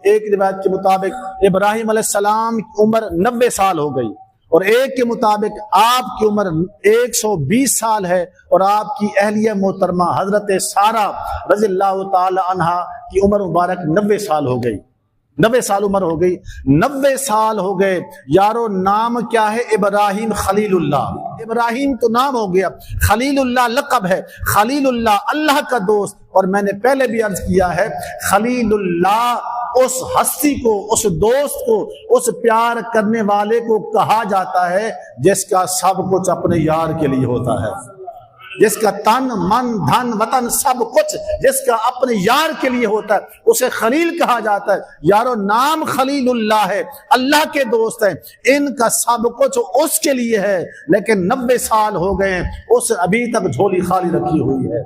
ایک روایت کے مطابق ابراہیم علیہ السلام کی عمر 90 سال ہو گئی، اور ایک کے مطابق آپ کی عمر 120 سال ہے، اور آپ کی اہلیہ محترمہ حضرت سارہ رضی اللہ تعالی عنہا کی عمر مبارک 90 سال ہو گئی، 90 سال عمر ہو گئی، 90 سال ہو گئے یارو۔ نام کیا ہے؟ ابراہیم خلیل اللہ۔ ابراہیم تو نام ہو گیا، خلیل اللہ لقب ہے، خلیل اللہ اللہ کا دوست۔ اور میں نے پہلے بھی عرض کیا ہے، خلیل اللہ اس ہستی کو، اس دوست کو، اس پیار کرنے والے کو کہا جاتا ہے جس کا سب کچھ اپنے یار کے لیے ہوتا ہے، جس کا تن من دھن وطن سب کچھ جس کا اپنے یار کے لیے ہوتا ہے، اسے خلیل کہا جاتا ہے۔ یارو نام خلیل اللہ ہے، اللہ کے دوست ہیں، ان کا سب کچھ اس کے لیے ہے، لیکن 90 سال ہو گئے ہیں، اس ابھی تک جھولی خالی رکھی ہوئی ہے۔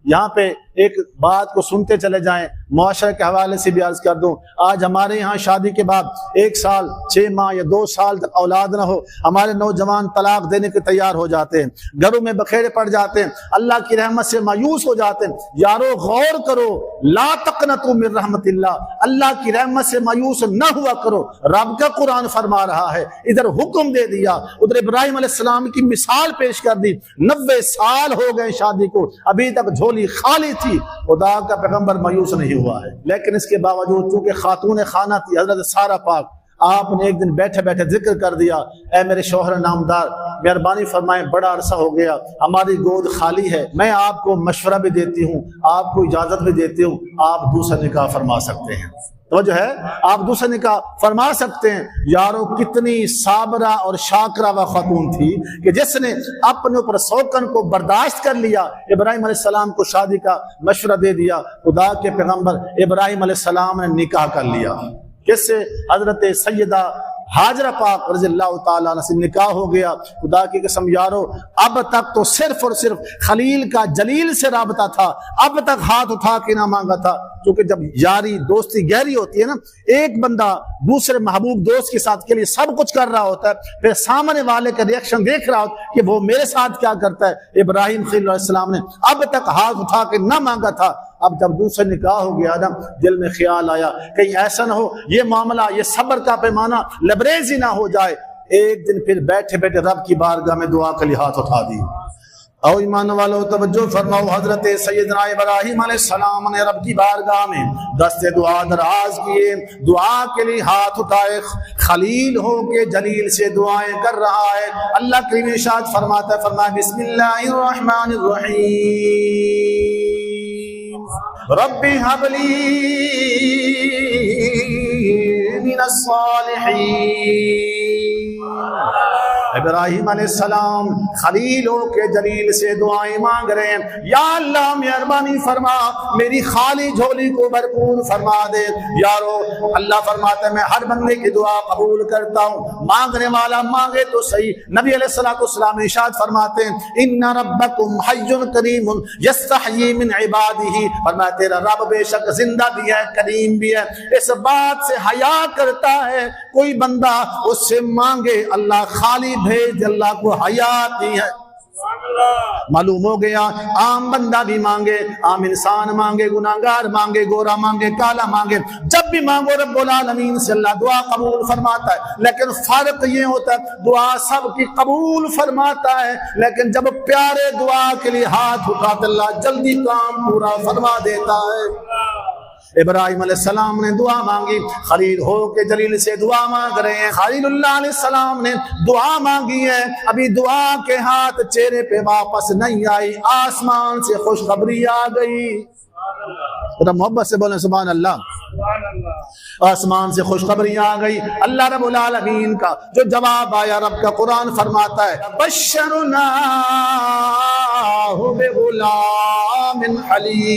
یہاں پہ ایک بات کو سنتے چلے جائیں، معاشرے کے حوالے سے بھی عرض کر دوں، آج ہمارے یہاں شادی کے بعد 1 سال 6 ماہ یا 2 سال تک اولاد نہ ہو، ہمارے نوجوان طلاق دینے کے تیار ہو جاتے ہیں، گھروں میں بکھیرے پڑ جاتے ہیں، اللہ کی رحمت سے مایوس ہو جاتے ہیں۔ یارو غور کرو، لا تقنطوا من رحمت اللہ، اللہ کی رحمت سے مایوس نہ ہوا کرو۔ رب کا قرآن فرما رہا ہے، ادھر حکم دے دیا، ادھر ابراہیم علیہ السلام کی مثال پیش کر دی، 90 سال ہو گئے شادی کو، ابھی تک جھولی خالی تھی۔ خدا کا پیغمبر مایوس نہیں ہوا ہے، لیکن اس کے باوجود چونکہ خاتون خانہ تھی حضرت سارہ پاک، آپ نے ایک دن بیٹھے بیٹھے ذکر کر دیا، اے میرے شوہر نامدار، مہربانی فرمائیں، بڑا عرصہ ہو گیا، ہماری گود خالی ہے، میں آپ کو مشورہ بھی دیتی ہوں، آپ کو اجازت بھی دیتی ہوں، آپ دوسرا نکاح فرما سکتے ہیں۔ تو جو ہے آپ دوسرا نکاح فرما سکتے ہیں۔ یارو کتنی صابرہ اور شاکرہ وہ خاتون تھی کہ جس نے اپنے اوپر سوکن کو برداشت کر لیا، ابراہیم علیہ السلام کو شادی کا مشورہ دے دیا۔ خدا کے پیغمبر ابراہیم علیہ السلام نے نکاح کر لیا، کس سے؟ حضرت سیدہ ہاجرہ پاک رضی اللہ تعالیٰ عنہ سے نکاح ہو گیا۔ خدا کی قسم یارو، اب تک تو صرف اور صرف خلیل کا جلیل سے رابطہ تھا، اب تک ہاتھ اٹھا کے نہ مانگا تھا، کیونکہ جب یاری دوستی گہری ہوتی ہے نا، ایک بندہ دوسرے محبوب دوست کے ساتھ کے لیے سب کچھ کر رہا ہوتا ہے، پھر سامنے والے کا ریئیکشن دیکھ رہا ہوتا ہے کہ وہ میرے ساتھ کیا کرتا ہے۔ ابراہیم خلیل علیہ السلام نے اب تک ہاتھ اٹھا کے نہ مانگا تھا، اب جب دوسرا نکاح ہو گیا نا، دل میں خیال آیا کہیں ایسا نہ ہو یہ معاملہ، یہ صبر کا پیمانہ لبریزی نہ ہو جائے۔ ایک دن پھر بیٹھے بیٹھے رب کی بارگاہ میں دعا کے لیے ہاتھ اٹھا دی۔ او ایمان والو توجہ فرماؤ، حضرت سیدنا ابراہیم علیہ السلام نے رب کی بارگاہ میں دست دعا دراز کیے، دعا کے لیے ہاتھ اٹھائے، خلیل ہو کے جلیل سے دعائیں کر رہا ہے۔ اللہ کریم ارشاد فرماتا ہے، فرمایا بسم اللہ الرحمن الرحیم، رب هب لي من الصالحين۔ ابراہیم علیہ السلام خلیل ہو کے جلیل سے دعائیں مانگ رہے ہیں، یا اللہ مہربانی فرما میری خالی جھولی کو بھرپور فرما دے۔ یارو اللہ فرماتا ہے میں ہر بندے کی دعا قبول کرتا ہوں، مانگنے والا مانگے تو صحیح۔ نبی علیہ السلام ارشاد فرماتے ہیں، ان ربکم حی کریم یستحیی من عبادہ، فرمایا تیرا رب بے شک زندہ بھی ہے، کریم بھی ہے، اس بات سے حیا کرتا ہے کوئی بندہ اس سے مانگے اللہ خالی بھیج، اللہ کو حیا آتی ہے۔ معلوم ہو گیا عام بندہ بھی مانگے، عام انسان مانگے، گناہگار مانگے، گورا مانگے، کالا مانگے، جب بھی مانگو رب العالمین سے اللہ دعا قبول فرماتا ہے۔ لیکن فرق یہ ہوتا ہے دعا سب کی قبول فرماتا ہے، لیکن جب پیارے دعا کے لیے ہاتھ اٹھاتے اللہ جلدی کام پورا فرما دیتا ہے۔ ابراہیم علیہ السلام نے دعا مانگی، خلیل ہو کے جلیل سے دعا مانگ رہے ہیں، خلیل اللہ علیہ السلام نے دعا مانگی ہے، ابھی دعا کے ہاتھ چہرے پہ واپس نہیں آئی، آسمان سے خوشخبری آ گئی۔ محبت سے بولیں سبحان اللہ۔ آسمان سے خوشخبری آ گئی، اللہ رب العالمین کا جو جواب آیا، رب کا قرآن فرماتا ہے بشرناہ بغلام حلیم۔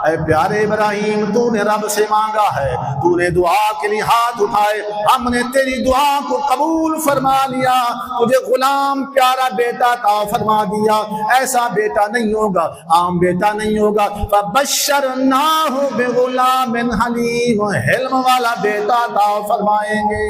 اے پیارے ابراہیم، تو نے رب سے مانگا ہے، تو نے دعا کے لیے ہاتھ اٹھائے، ہم نے تیری دعا کو قبول فرما لیا، تجھے غلام پیارا بیٹا عطا فرما دیا۔ ایسا بیٹا نہیں ہوگا، عام بیٹا نہیں ہوگا، فبشرناہ بغلام حلیم، حلم والا بیٹا عطا فرمائیں گے۔